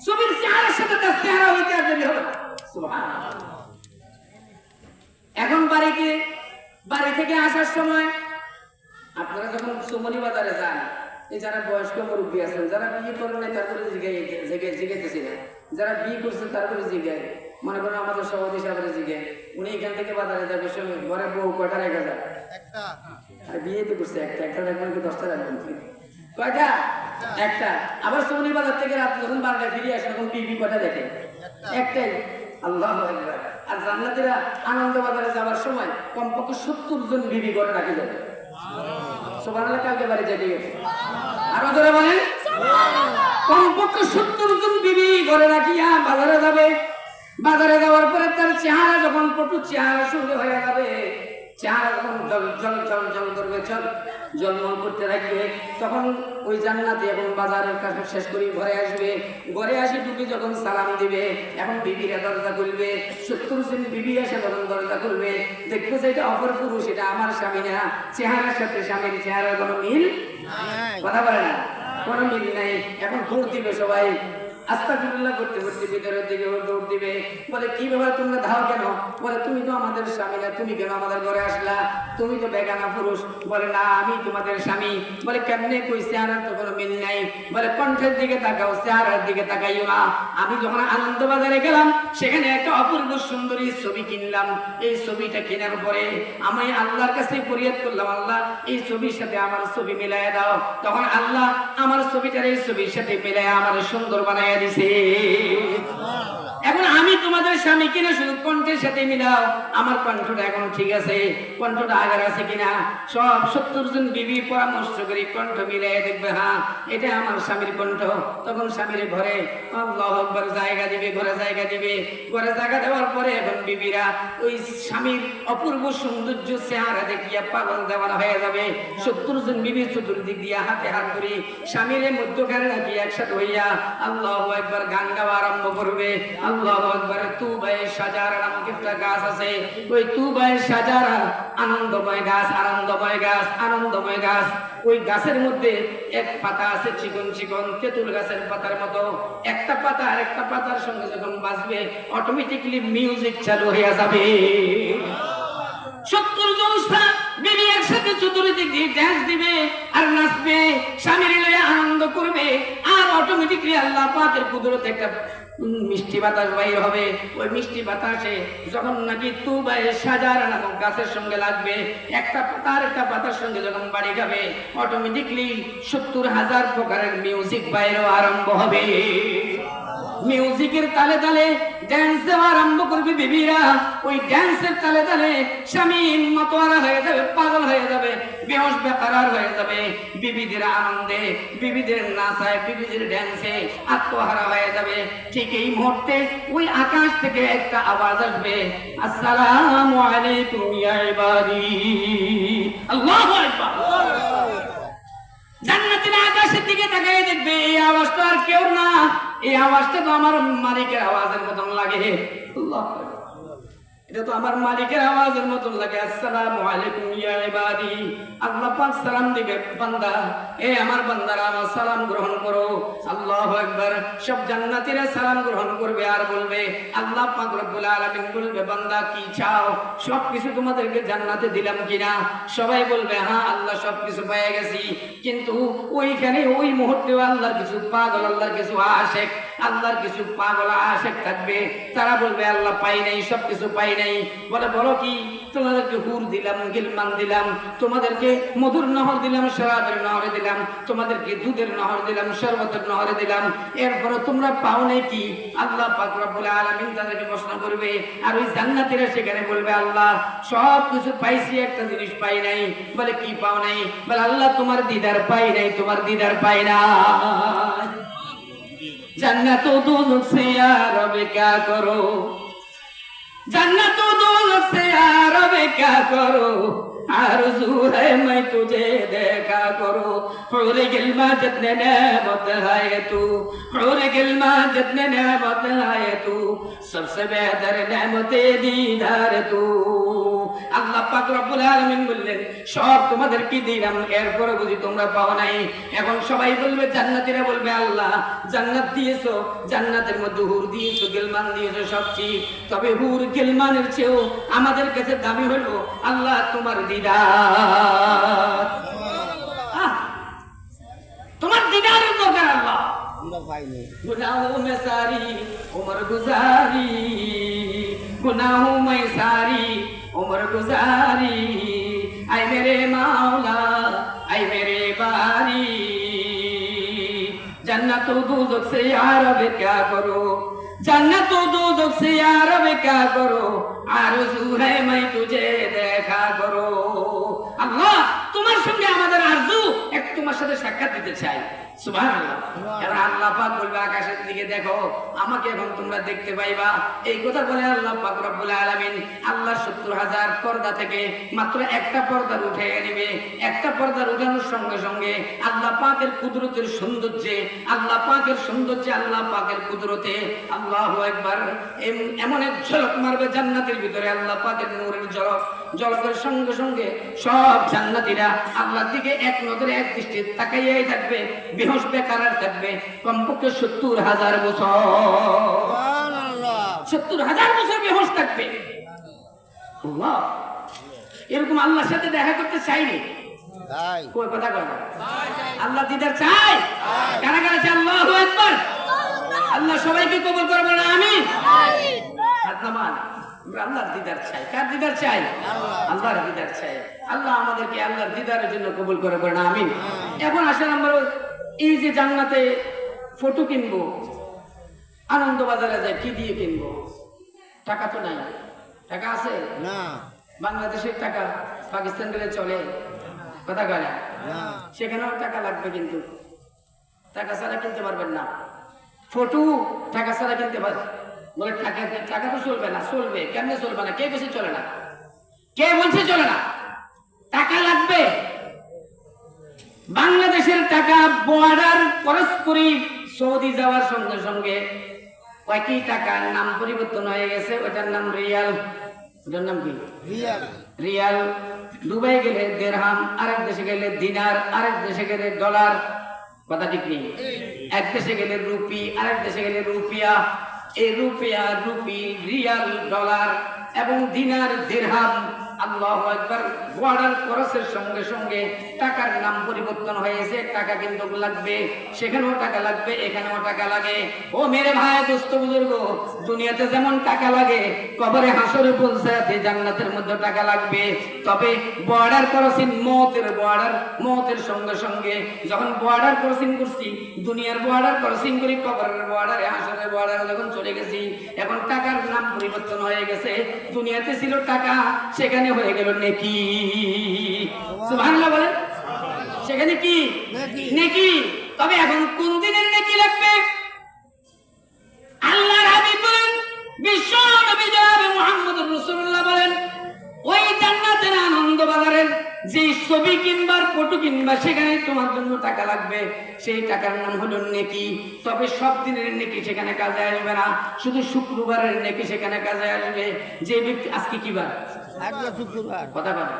ছবির চেহারার সাথে তার চেহারা হইতে আর দেরি হবে না। সুবহানাল্লাহ। এখন বাড়ি থেকে আসার সময় আপনারা যখন সুমনি বাজারে যান, এই যারা বয়স্ক মুরব্বী আছেন, যারা বিয়ে করেন নাই তারপরে জিজ্ঞাসি না, যারা বিয়ে করছেন তারপরে জিজ্ঞাসা, মনে করেন আমাদের সভাপতি সাহেবের জিজ্ঞাসা, উনি এখান থেকে বাজারে যাবে সময় ঘরে বউ কয়টা রেখে যায়? আর বিয়ে তো করছে একটা রাখবেন কি 10টা রাখবেন? কয়টা? একটা। আবার সুমনি বাজার থেকে রাত যখন 12টায় ফিরে আসে তখন বিবি কয়টা দেখে? একটাই। আল্লাহু আকবার। আর জান্নাতীরা আনন্দ বাজারে যাওয়ার সময় কমপক্ষে 70 জন বিবি করে রাখি যাবে। সুবহানাল্লাহ, কালকে বাড়ি যেতে গেছে। আরো ধরে বলেন কমপক্ষে 70 জন বিবি ঘরে রাখিয়া বাজারে যাবে। বাজারে যাওয়ার পরে তার চেহারা যখন পটু চেহারা সঙ্গে হয়ে যাবে, চেহারা যখন জল করবে, জলমল করতে থাকবে, তখন ওই জান্নাতি এখন বাজারের কাছে শেষ করে ঘরে আসবে। ঘরে আসি ঢুকে যখন সালাম দিবে, এখন বিবিরা দরজা খুলবে। 70 জন বিবি আসে তখন দরজা খুলবে, দেখবে যে এটা অপর পুরুষ, এটা আমার স্বামী না। চেহারার সাথে স্বামীর চেহারার কোনো মিল, কথা বলে না, কোনো মিল নাই। এখন দৌড় দিবে সবাই, আস্তাগফিরুল্লাহ করতে করতে ভিতরের দিকে দৌড় দিবে। বলে কি ব্যাপার, তোমরা ধাও কেন? বলে তুমি তো আমাদের স্বামী না, তুমি কেন আমাদের ঘরে আসলা? তুমি তো বেগানা পুরুষ। বলে না, আমি তোমাদের স্বামী। বলে কেমনে কই, চেহারার তো কোনো মিল নাই। বলে কণ্ঠের দিকে তাকাও, চেহারার দিকে তাকাইও না। আমি যখন আনন্দ বাজারে গেলাম, সেখানে একটা অপূর্ব সুন্দরী ছবি কিনলাম। এই ছবিটা কেনার পরে আমি আল্লাহর কাছে ফরিয়াদ করলাম, আল্লাহ এই ছবির সাথে আমার ছবি মিলাইয়া দাও। তখন আল্লাহ আমার ছবিটার এই ছবির সাথে মিলাইয়া আমার সুন্দর বানাইয়া দিছে। এখন আমি তোমাদের স্বামী কিনা শুধু কণ্ঠের সাথে মিলাও, আমার কণ্ঠটা এখন ঠিক আছে, কণ্ঠটা আগের আছে কিনা। সব 70 জন বিবি পরামর্শ করি কণ্ঠ মিলাই দেখবে, হ্যাঁ এটা আমার স্বামীর কণ্ঠ। তখন স্বামীর ঘরে আল্লাহু আকবার জায়গা দিবে, ঘরে জায়গা দিবে। ঘরে জায়গা দেওয়ার পরে এখন বিবিরা ওই স্বামীর অপূর্ব সৌন্দর্য চেহারা দেখিয়া পাগল দেওয়ানা হয়ে যাবে। 70 জন বিবি চতুর্দিক দিয়া হাতে হাত ধরি স্বামীর মধ্যখানে নাকি একসাথে হইয়া আল্লাহু আকবার গান গাওয়া আরম্ভ করবে। আল্লাহু আকবার। তুবায়ে শাজারা নামক একটা গাছ আছে, ওই তুবায়ে শাজারা আনন্দময় গাছ, আনন্দময় গাছ, আনন্দময় গাছ। ওই গাছের মধ্যে এক পাতা আছে চিকন চিকন তেঁতুল গাছের পাতার মতো। একটা পাতা আর একটা পাতার সঙ্গে যখন বাজবে, অটোমেটিকলি মিউজিক চালু হয়ে যাবে। 70 জন বিবি একসাথে চতুর্দিক দিয়ে ড্যান্স দিবে আর নাচবে, স্বামীর লয়ে আনন্দ করবে। আর অটোমেটিকলি আল্লাহ পাকের কুদরতে একটা মিষ্টি বাতাস বাইর হবে। ওই মিষ্টি বাতাসে যখন নাকি তুবায়ে শাজারা নামক গাছের সঙ্গে লাগবে, একটা পাতা আর একটা পাতার সঙ্গে যখন বাড়ি খাবে, অটোমেটিকলি 70,000 প্রকারের মিউজিক বাইর আরম্ভ হবে। মিউজিকের তালে তালে ড্যান্স দেওয়া আরম্ভ করবে বিবিরা। ওই ড্যান্সের তালে তালে স্বামী মাতোয়ারা হয়ে যাবে, পাগল হয়ে যাবে, বেহোশ বেকারার হয়ে যাবে। বিবিদের আনন্দে, বিবিদের নাচায়, বিবিদের ড্যান্সে আত্মহারা হয়ে যাবে। ঠিক এই মুহূর্তে ওই আকাশ থেকে একটা আওয়াজ আসবে, আসসালামু আলাইকুম ইয়া ইবাদি। আল্লাহু আকবার। জান্নাতীরা আকাশের দিকে তাকিয়ে দেখবে, এই আওয়াজটা আর কেউ না, এই আওয়াজটা তো আমার মালিকের আওয়াজের মতন লাগে। আল্লাহু আকবার। এটা তো আমার মালিকের আওয়াজের মতন লাগে। আসসালামু আলাইকুম ইয়া ইবাদি। আল্লাহ পাক সালাম দিবে, বান্দা, এ আমার বান্দারা আমার সালাম গ্রহণ করো। আল্লাহু আকবার। সব জান্নাতীরা সালাম গ্রহণ করবে আর বলবে আল্লাহ পাক রব্বুল আলামিন বলবে বান্দা কি চাও, সবকিছু তোমাদেরকে জান্নাতে দিলাম কিনা? সবাই বলবে হ্যাঁ আল্লাহ সবকিছু পেয়ে গেছি। কিন্তু ওইখানে ওই মুহূর্তে আল্লাহর কিছু পাগল, আল্লাহর কিছু আশেক, আল্লাহর কিছু পাগল আশেক থাকবে, তারা বলবে আল্লাহ পাই নাই, সবকিছু পাই নাই। বলে বলো কি? তোমাদেরকে হুর দিলাম, গিলমান দিলাম, তোমাদেরকে মধুর নহর দিলাম, শরাবের নহরে দিলাম, তোমাদেরকে দুধের নহর দিলাম, শরবতের নহরে দিলাম, এরপরে তোমরা পাও নাই কি? আল্লাহ পাক রব্বুল আলামিন তাদেরকে প্রশ্ন করবে। আর ওই জান্নাতীরা সেখানে বলবে আল্লাহ সব কিছু পাইছি, একটা জিনিস পাই নাই। বলে কি পাও নাই? বলে আল্লাহ তোমার দিদার পাই নাই, তোমার দিদার পাই না। जन्नत दोज़ख से यार अब क्या करो, जन्नत दोज़ख से यार अब क्या करो, आरज़ू है मैं तुझे देखा करो, हुर गिल्मा जितने नेमत है तू, हुर गिल्मा जितने नेमत है तू, सबसे बेहतर नेमते दीदार तू। আল্লাহ পাক রব্বুল আলামিন বললেন সব তোমাদেরকে দিলাম, এরপরে বুঝি তোমরা পাও নাই। এখন সবাই বলবে, জান্নাতীরা বলবে আল্লাহ জান্নাত দিয়েছো, জান্নাতের মধ্যে হুর দিয়েছো, গিলমান দিয়েছো, সব ঠিক, তবে হুর গিলমানের চেয়েও আমাদের কাছে দামি হলো আল্লাহ তোমার দিদার। তোমার দিদারের দরকার আল্লাহ। गुनाहों में सारी उम्र गुजारी, गुनाहों में सारी उम्र गुजारी, आए मेरे मौला आए मेरे बारी, जन्नत दोज़ख से यार अब क्या करो, जन्नत दोज़ख से यार अब क्या करो, आरज़ू है मैं तुझे देखा करो। আল্লাহ তোমার সঙ্গে আমাদের আরজু একটু তোমার সাথে সাক্ষাৎ দিতে চাই। সুবহানাল্লাহ। এবার আল্লাহ পাক বলবে আকাশের দিকে দেখো, আমাকে এখন তোমরা দেখতে পাইবা। এই কথা বলে আল্লাহ পাক রব্বুল আলামিন আল্লাহর ৭০,০০০ পর্দা থেকে মাত্র একটা পর্দা উঠে নেবে। একটা পর্দা উঠানোর সঙ্গে সঙ্গে আল্লাহ পাকের কুদরতের সৌন্দর্যে, আল্লাহ পাকের সৌন্দর্যে, আল্লাহ পাকের কুদরতে আল্লাহু আকবার এমন এক ঝলক মারবে জান্নাতের ভিতরে, আল্লাহ পাকের নূরের ঝলক, ঝলকের সঙ্গে সঙ্গে সব জান্নাতীরা আল্লাহর দিকে এক নজরে এক দৃষ্টি তাকাইয়াই থাকবে, বেহুশ বেকার থাকবে কমপক্ষে ৭০,০০০ বছর। সুবহানাল্লাহ, ৭০,০০০ বছর বেহুশ থাকবে। আল্লাহ এরকম আল্লাহর সাথে দেখা করতে চাইনি, কই কথা কয় না? আল্লাহ দিদার চাই, কারা কারা চাই? আল্লাহু আকবার। আল্লাহ সবাইকে কবুল করবে না, আমিন। হাত নামান। আল্লাহর দিদার চাই। কার দিদার চাই? আল্লাহর দিদার চাই। আল্লাহ আমাদেরকে আল্লাহর দিদারের জন্য কবুল করে বলেন আমিন। এখন আসেন আমরা এই যে জান্নাতে ফটো কিনবো, আনন্দ বাজারে যাই, কি দিয়ে কিনবো? টাকা তো নাই। টাকা আছে না? বাংলাদেশের টাকা পাকিস্তান গেলে চলে? কথা কয় না? সেখানেও টাকা লাগবে, কিন্তু টাকা ছাড়া কিনতে পারবেন না। ফটো টাকা ছাড়া কিনতে পারবেন? বলে টাকা তো চলবে না। চলবে কেমনে? চলবে না। কে বেশি চলে না? কে বলছে চলে না? টাকা লাগবে। বাংলাদেশের টাকা বর্ডার ক্রস করে সৌদি যাওয়ার সঙ্গে সঙ্গে একই টাকার নাম পরিবর্তন হয়ে গেছে, ওটার নাম রিয়াল। ওটার নাম কি? রিয়াল। রিয়াল। দুবাই গেলে দিরহাম, আরেক দেশে গেলে দিনার, আরেক দেশে গেলে ডলার। কথা ঠিক নেই? এক দেশে গেলে রুপি, আরেক দেশে গেলে রুপিয়া। এই রুপিয়া, রুপি, রিয়াল, ডলার এবং দিনার, দিরহাম, আল্লাহু আকবার, বর্ডার ক্রসের সঙ্গে সঙ্গে টাকার নাম পরিবর্তন হয়েছে। টাকা কিন্তু লাগবে, সেখানেও টাকা লাগবে, এখানেও টাকা লাগে। ও মেরে ভাই, দোস্ত বুজুর্গ, দুনিয়াতে যেমন টাকা লাগে, কবরে হাসরে পৌঁছাতে জান্নাতের মধ্যে টাকা লাগবে। তবে বর্ডার ক্রসিং, মওতের সঙ্গে সঙ্গে যখন বর্ডার ক্রসিং করছি, দুনিয়ার বর্ডার ক্রসিং করি, কবরের বর্ডারে, হাসরের বর্ডারে যখন চলে গেছি, এখন টাকার নাম পরিবর্তন হয়ে গেছে। দুনিয়াতে ছিল টাকা, সেখানে হয়ে গেল নেকি। সুবহানাল্লাহ বলেন। সেখানে কি? নেকি। তবে এখন কোন দিনের নেকি লাগবে? আল্লাহর হাবিব বলেন, বিশ্ব নবী জনাব মুহাম্মদুর রাসূলুল্লাহ বলেন, ওই জান্নাতের আনন্দ বাজারের যে ছবি কিনবার, ফটো কিনবা, সেখানে তোমার জন্য টাকা লাগবে। সেই টাকার নাম হলো নেকি। তবে সব দিনের নেকি সেখানে কাজে আসবে না, শুধু শুক্রবারের নেকি সেখানে কাজে আসবে। যে ব্যক্তি, আজকে কি বার? কথা বলেন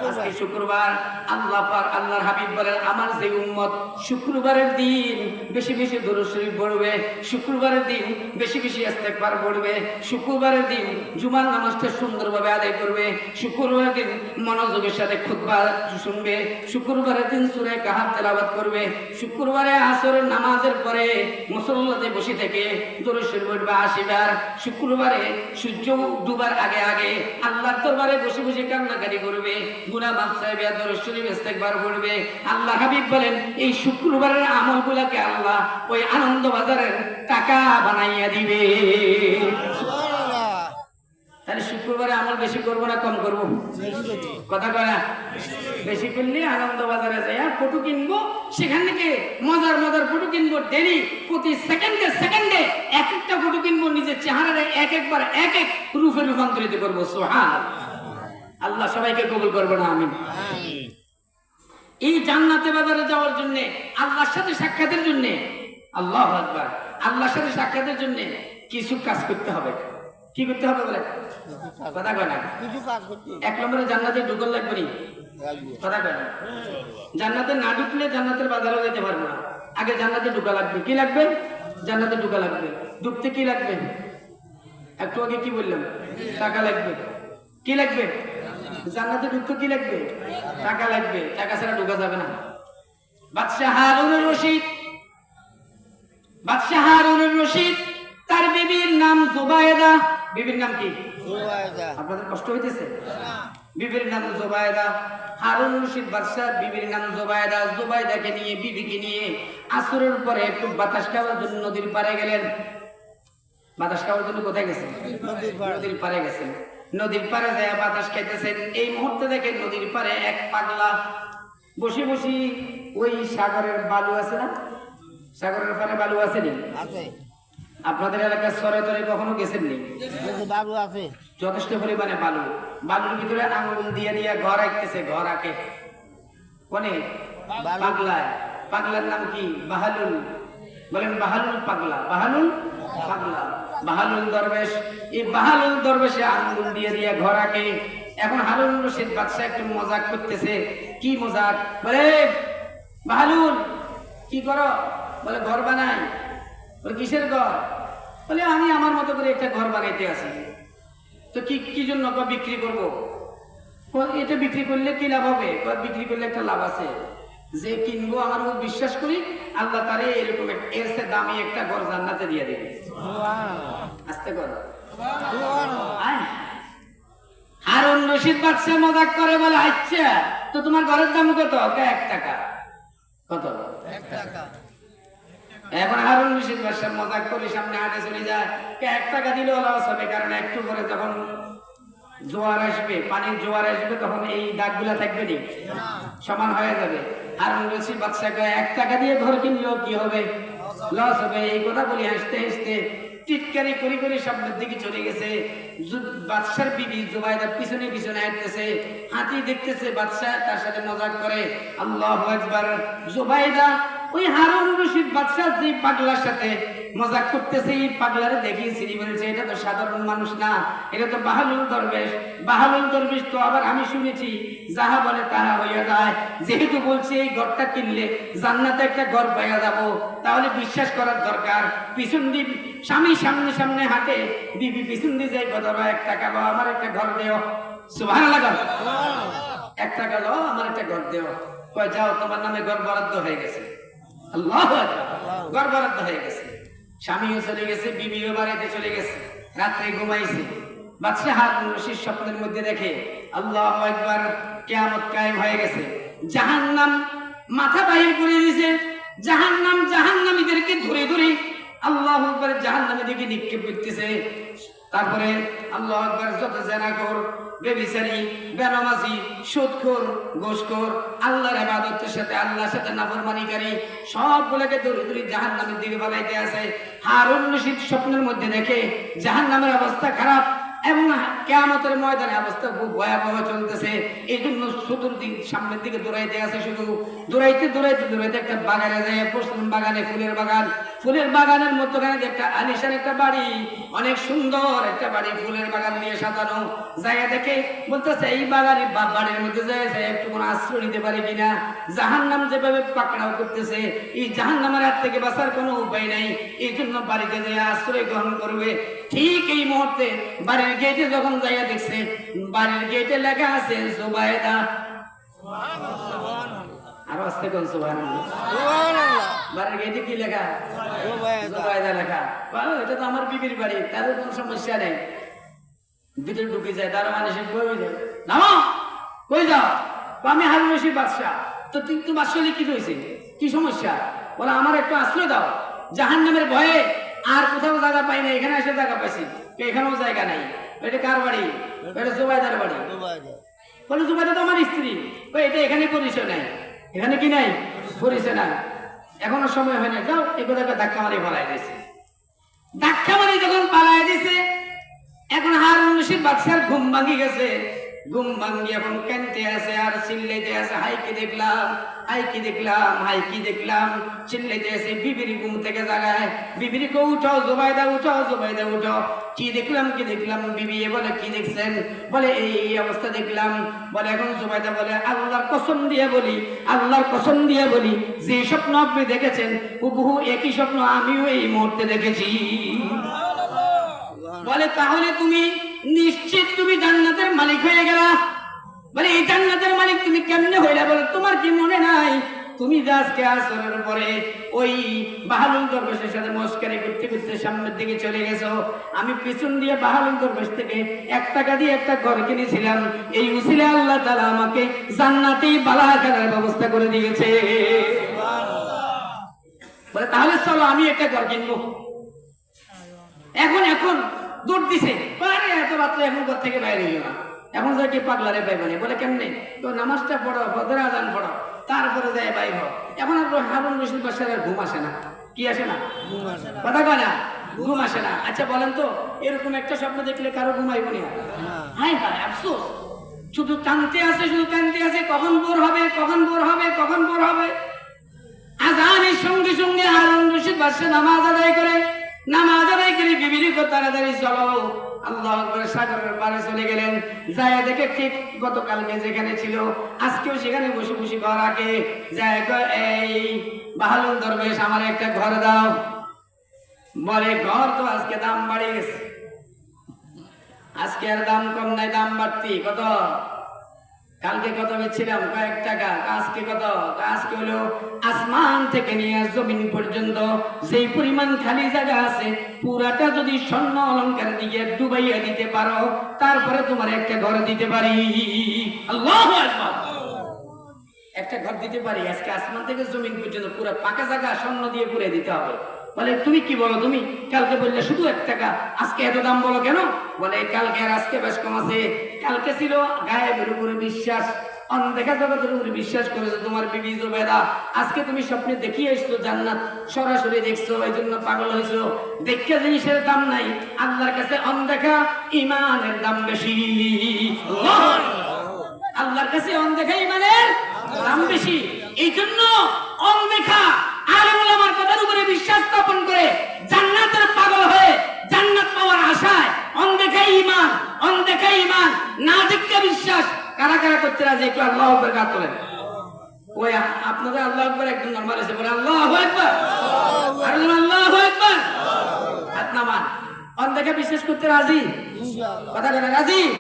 আজকে শুক্রবার। আল্লাহর হাবিব বলেন আমার যে উম্মত শুক্রবারের দিন বেশি বেশি দরুদ শরীফ পড়বে, শুক্রবারের দিন বেশি বেশি ইস্তেগফার পড়বে, শুক্রবারের দিন জুমার নামাজটা সুন্দরভাবে আদায় করবে, শুক্রবারের দিন মনোযোগের সাথে খুতবা শুনবে, শুক্রবারের দিন সূরা কাহাফ তেলাওয়াত করবে, শুক্রবারে আসরের নামাজের পরে মুসল্লাতে বসে থেকে দরুদ শরীফ পড়বে 80 বার, শুক্রবারে সূর্য ডুবার আগে আগে আল্লাহর দরবারে বসে বসে কান্নাকাটি করবে, গুনাহ মাফ চাইবে, দরুদ শরীফ ইস্তেগফার করবে। আল্লাহ হাবিব বলেন এই শুক্রবারের আমলগুলোকে আল্লাহ ওই আনন্দ বাজারের টাকা বানাইয়া দিবে। তাহলে শুক্রবারে আমল বেশি করবো না কম করবো? কথা কয় না? বেশি করলে আনন্দ বাজারে যাই ফটো কিনবো, সেখান থেকে মজার মজার ফটো কিনবো, ডেলি প্রতি সেকেন্ডে সেকেন্ডে এক একটা ফটো কিনবো, নিজের চেহারারে এক একবার এক এক রূপে রূপান্তরিত করবো। সুবহানাল্লাহ। আল্লাহ সবাইকে কবুল করবে না? আমিন। এই জান্নাতে বাজারে যাওয়ার জন্য, আল্লাহর সাথে সাক্ষাতের জন্য, আল্লাহু আকবার, আল্লাহর সাথে সাক্ষাতের জন্য কিছু কাজ করতে হবে। কি করতে হবে বলে? কথা কয় না? এক নম্বরে জান্নাতে ঢুকল লাগবে নি? কথা কয় না? জান্নাতে না ঢুকলে জান্নাতের বাজারে যেতে পারবো না। আগে জান্নাতে ঢুকা লাগবে। কি লাগবে? জান্নাতে ঢুকা লাগবে। ঢুকতে কি লাগবে? একটু আগে কি বললাম? টাকা লাগবে। কি লাগবে? জান্নাতে ঢুকতে কি লাগবে? টাকা লাগবে। টাকা ছাড়া ঢুকা যাবে না। বাদশাহ হারুনুর রশিদ, বাদশাহ হারুনুর রশিদ, তার বিবির নাম জুবায়দা। বিবির নাম কি? আপনাদের কষ্ট হইতেছে? বিবির নাম জুবায়দা। হারুনুর রশিদ বাদশাহ বিবির নাম জুবায়দা। জুবায়দাকে নিয়ে, বিবিকে নিয়ে আসরের পরে একটু বাতাস খাওয়ার জন্য নদীর পাড়ে গেলেন। বাতাস খাওয়ার জন্য কোথায় গেছেন? নদীর পাড়ে গেছেন। নদীর পাড়ে যায় বাতাস খাইতেছেন। এই মুহূর্তে দেখেন নদীর পাড়ে এক পাগলা বসে বসে ওই সাগরের বালু আছে না? সাগরের পাড়ে বালু আছে নি? আপনাদের এলাকার সরে তরে কখনো গেছেন নি? বালু আছে যথেষ্ট পরিমাণে বালু। বালুর ভিতরে আঙ্গুল দিয়ে দিয়ে ঘর আঁকতেছে, ঘর আঁকে। কোনে? পাগলায়। পাগলার নাম কি? বাহালুল। বলেন বাহালুল পাগলা। বাহালুল পাগলা, বাহালুল দরবেশ। এই বাহালুল দরবেশে আঙ্গুল দিয়ে দিয়ে ঘর আঁকে। এখন হারুনুর রশিদ বাদশাহ একটু মজাক করতেছে। কি মজাক? বলে বাহালুল কি করো? বলে ঘর বানাই। বলে কিসের ঘর? বলে আমি আমার মতো করে একটা ঘর বানাইতে আছি। তো কি কি জন্য? বিক্রি করবো। এটা বিক্রি করলে কি লাভ হবে? বিক্রি করলে একটা লাভ আছে, যে কিনবো আমার উপর বিশ্বাস করি আল্লাহ তারে এরকম এর চেয়ে দামি একটা ঘর জান্নাতে দিয়ে দেবে। আস্তে কর। হারুন রশিদ বাদশাহ মজাক করে বলে আচ্ছা তো তোমার ঘরের দাম কত? 1 টাকা। কত? 1 টাকা। এখন হারুন রশিদ বাদশাহ মজাক করে সামনে হাঁটে চলে যায়। 1 টাকা দিলেও লস হবে, কারণ একটু পরে যখন জোয়ার আসবে, পানির জোয়ার আসবে, তখন এই দাগগুলা থাকবে না, সমান হয়ে যাবে। হারুন রশিদ বাদশাহকে 1 টাকা দিয়ে ঘর কিনলেও কি হবে? লস হবে। এই কথা বলি হাসতে হাসতে টিটকারি করি করে সামনের দিকে চলে গেছে। বাদশার বিবি জুবাইদা পিছনে পিছনে হাঁটতেছে, হাতি দেখতেছে বাদশাহ, তার সাথে মজাক করে। আল্লাহু আকবার। জুবাইদা ওই হারুন রশিদ বাদশাহ যে পাগলার সাথে মজাক করতেছে, এই পাগলারে দেখিয়ে চিনি বলছে এটা তো সাধারণ মানুষ না, এটা তো বাহালুল দরবেশ। বাহালুল দরবেশ তো আবার আমি শুনেছি যাহা বলে তাহা হইয়া যায়। যেহেতু বলছে এই ঘরটা কিনলে জান্নাতে একটা ঘর পাইয়া যাব, তাহলে বিশ্বাস করার দরকার। পিছন দিয়ে স্বামী সামনে সামনে হাঁটে, বিবি পিছন দিয়ে যাই কথা 1 টাকা দাও আমার একটা ঘর দেও। সুবহানাল্লাহ। 1 টাকা দাও আমার একটা ঘর দেও। কয় যাও তোমার নামে ঘর বরাদ্দ হয়ে গেছে। আল্লাহু আকবার। ঘর বরাদ্দ হয়ে গেছে। স্বামীও চলে গেছে, বিবিও বাড়িতে চলে গেছে, রাত্রে ঘুমাইছে। বাদশাহ হারুন রশিদ স্বপ্নের মধ্যে দেখে আল্লাহু আকবার, কিয়ামত কায়েম হয়ে গেছে। জাহান্নাম মাথা বাহির করে দিয়েছে। জাহান্নামীদেরকে ধরে ধরে আল্লাহু আকবার জাহান্নামের দিকে নিক্ষেপ করতেছে। তারপরে আল্লাহু আকবার যত জেনাখোর, বেবিচারী, বেনামাজি, সুদখোর, ঘুষখোর, আল্লাহর ইবাদতের সাথে আল্লাহর সাথে নাফরমানিকারী সবগুলোকে ধরে ধরে জাহান্নামের দিকে পালাইতে আছে। হারুন রশিদ স্বপ্নের মধ্যে দেখে জাহান্নামের অবস্থা খারাপ এবং কিয়ামতের ময়দানে অবস্থা খুব ভয়াবহ চলতেছে। এই জন্য চতুর্দিক সামনের দিকে দৌড়াইতে আছে। শুধু দৌড়াইতে দৌড়াইতে দৌড়াইতে একটা বাগানে যায়, পশ্চিম বাগানে ফুলের বাগান। ফুলের বাগানের মধ্যখানে একটা আলিশান একটা বাড়ি, অনেক সুন্দর একটা বাড়ি, ফুলের বাগান দিয়ে সাজানো। জায়গা দেখে বলতেছে এই বাড়ির মধ্যে যায় একটু কোনো আশ্রয় নিতে পারে কিনা। জাহান্নাম যেভাবে পাকড়াও করতেছে, এই জাহান্নামের হাত থেকে বাঁচার কোনো উপায় নাই, এই জন্য বাড়িতে যায় আশ্রয় গ্রহণ করবে। ঠিক এই মুহূর্তে বাড়ির গেটে যখন জায়গা দেখছে, বাড়ির গেটে লেখা আছে জুবাইদা। আরো আসতে কোন সুবহানাল্লাহ। বাড়ির গেটে কি লেখা? জুবাইদা লেখা। এটা তো আমার বিবির বাড়ি, তাদের কোনো সমস্যা নেই। ভিতরে ঢুকে যায়, তারা মানুষ কই যায়, নামো কই যাও? আমি হারুন রশিদ বাদশা। তো তুই বাদশা কি হয়েছে, কি সমস্যা? বলে আমার একটু আশ্রয় দাও, জাহান্নামের ভয়ে আর কোথাও জায়গা পাই না, এখানে এসে জায়গা পাইছি, এখানেও জায়গা নাই। এটা কার বাড়ি? এটা জুবাইদার বাড়ি। বলে জুবাইদা তো আমার স্ত্রী। এটা এখানে পরিচয় নাই, এখানে কি নাই পরিচয় নাই, এখনো সময় হয় না, যাও। এই কথাটা ধাক্কা মারি পালাই দিয়েছে। ধাক্কা মারি যখন পালাই দিছে, এখন হারুন রশিদ বাদশার ঘুম ভাঙি গেছে। ঘুম ভাঙ্গি এখন কানতে আছে আর চিল্লাইতে আছে, হাই কি দেখলাম, হাই কি দেখলাম, হাই কি দেখলাম, চিল্লাইতে আছে। বিবির ঘুম থেকে জাগায়, বিবির কে উঠো জুবাইদা, উঠো জুবাইদা উঠো, কি দেখলাম, কি দেখলাম? বিবি বলে কি দেখছেন? বলে এই অবস্থা দেখলাম। বলে এখন জুবাইদা বলে আল্লাহর কসম দিয়ে বলি, আল্লাহর কসম দিয়ে বলি, যে স্বপ্ন আপনি দেখেছেন হুবহু একই স্বপ্ন আমিও এই মুহূর্তে দেখেছি। বলে তাহলে তুমি নিশ্চিত তুমি জান্নাতের মালিক হয়ে গেলা? বলে এই জান্নাতের মালিক তুমি কেমনে হইলা? বলে তোমার কি মনে নাই তুমি যে আজকে আসরের পরে ওই বাহালুল দরবেশের সাথে মস্কারি করতে করতে সামনের দিকে চলে গেছো, আমি পিছন দিয়ে বাহালুল দরবেশ থেকে 1 টাকা দিয়ে একটা ঘর কিনেছিলাম, এই উসিলে আল্লাহ তাআলা আমাকে জান্নাতেই বালা করার ব্যবস্থা করে দিয়েছে। বলে তাহলে চলো আমি একটা ঘর কিনবো। এখন দৌড় দিছে, এত রাত্রে এখন ঘর থেকে বাইরে হইও না, এখন যাই কি পাগলারে পাইবানি। বলে কেমনে? তো নামাজটা পড়ো, ফজর আজান পড়ো, তারপরে যায় বাইর হও। এখন আর হারুন রশিদ বাদশার আর ঘুম আসে না। কি আসে না? কথা কয় না, ঘুম আসে না। আচ্ছা বলেন তো, এরকম একটা স্বপ্ন দেখলে কারো ঘুমাইব না? হায় হায় আফসোস, শুধু কানতে আছে, শুধু কানতে আছে, কখন বোর হবে, কখন বোর হবে, কখন বোর হবে। আজানের সঙ্গে সঙ্গে হারুন রশিদ বাদশা নামাজ আদায় করে, নামাজ আদায় করে বিবির তাড়াতাড়ি চলো আল্লাহু আকবার সাগরের পারে চলে গেলেন। যায় দেখে ঠিক গতকালকে যেখানে ছিল আজকেও সেখানে বসে বসে ঘর আঁকে। যায় এই বাহালুল দরবেশ আমার একটা ঘর দাও। বলে ঘর তো আজকে দাম বাড়ে গেছে, আজকে আর দাম কম নাই, দাম বাড়তি। কত? কালকে কত বেচছিলাম? কয়েক টাকা। আজকে কত? আজকে হলো আসমান থেকে নিয়ে জমিন পর্যন্ত যেই পরিমাণ খালি জায়গা আছে পুরাটা যদি স্বর্ণ অলংকার দিয়ে ডুবাইয়া দিতে পারো, তারপরে তোমার একটা ঘর দিতে পারি। আল্লাহু আকবার। একটা ঘর দিতে পারি। আজকে আসমান থেকে জমিন পর্যন্ত পুরো পাকা জায়গা স্বর্ণ দিয়ে পুরে দিতে হবে। বলে তুমি কি বলো? তুমি কালকে বললে শুধু 1 টাকা, আজকে এত দাম বলো কেন? বলে কালকে আর আজকে বেশ কম আছে। কালকে ছিল গায়েবের উপরে বিশ্বাস, অনদেখা জগতের উপরে বিশ্বাস করেছো তোমার বিবি জুবাইদা। আজকে তুমি স্বপ্নে দেখিয়ে এসছো জান্নাত, সরাসরি দেখছো, এই জন্য পাগল হয়েছো। দেখে জিনিসের দাম নাই, আল্লাহর কাছে অনদেখা ইমানের দাম বেশি। আল্লাহর কাছে অনদেখা ইমানের দাম বেশি। এই জন্য অনদেখা আলেম ওলামার কথার উপরে বিশ্বাস স্থাপন করে জান্নাতের পাগল হয়ে জান্নাত পাওয়ার আশায় অনদেখাই ইমান, অনদেখাই ইমান, না দেখে বিশ্বাস। কারা কারা করতে রাজি? একটু আল্লাহু আকবার গাত তোলেন। ওই আপনাদের আল্লাহু আকবার একদম নরমাল আছে, বলে আল্লাহু আকবার, আর আল্লাহু আকবার। হাত নামান। অনদেখা বিশ্বাস করতে রাজি? কথা বলে রাজি?